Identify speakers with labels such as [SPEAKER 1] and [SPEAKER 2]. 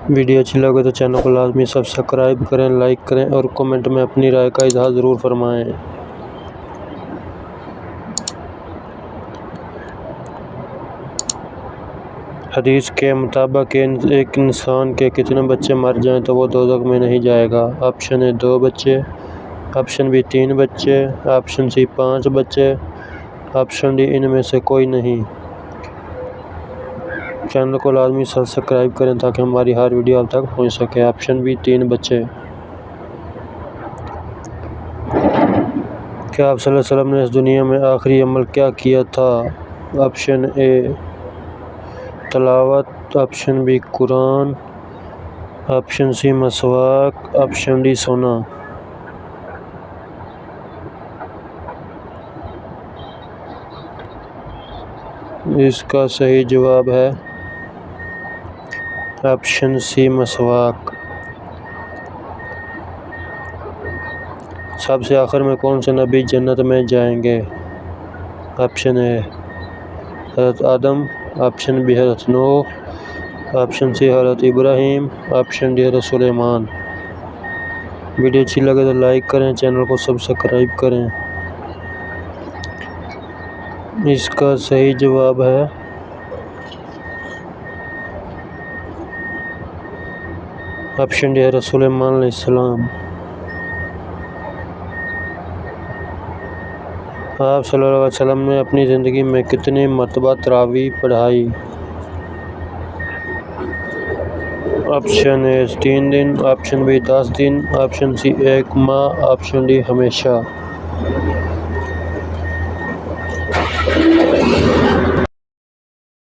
[SPEAKER 1] Video اچھی لگے تو چینل کو لازمی سبسکرائب کریں، لائک کریں اور کمنٹ میں اپنی رائے کا اظہار ضرور فرمائیں۔ حدیث کے مطابق ایک انسان کے کتنے بچے مر جائیں تو وہ دوزخ میں نہیں جائے گا؟ آپشن اے 2 بچے، آپشن بی 3 بچے، آپشن سی 5 بچے، آپشن ڈی ان میں سے کوئی نہیں۔ چینل کو لازمی سبسکرائب کریں تاکہ ہماری ہر ویڈیو آپ تک پہنچ سکے۔ آپشن بی 3 بچے۔ کیا آپ صلی اللہ علیہ وسلم نے اس دنیا میں آخری عمل کیا کیا تھا؟ آپشن اے تلاوت، آپشن بی قرآن، آپشن سی مسواک، آپشن ڈی سونا۔ اس کا صحیح جواب ہے آپشن سی مسواک۔ سب سے آخر میں کون سے نبی جنت میں جائیں گے؟ آپشن اے حضرت آدم، آپشن بی حضرت نوح، آپشن سی حضرت ابراہیم، آپشن ڈی حضرت سلیمان۔ ویڈیو اچھی لگے تو لائک کریں، چینل کو سبسکرائب کریں۔ اس کا صحیح جواب ہے آپشن ڈی حضرت سلیمان علیہ السلام۔ آپ صلی اللہ علیہ وسلم نے اپنی زندگی میں کتنی مرتبہ تراویح پڑھائی؟ آپشن اے 3 دن، آپشن بی 10 دن، آپشن سی 1 ماہ، آپشن ڈی ہمیشہ۔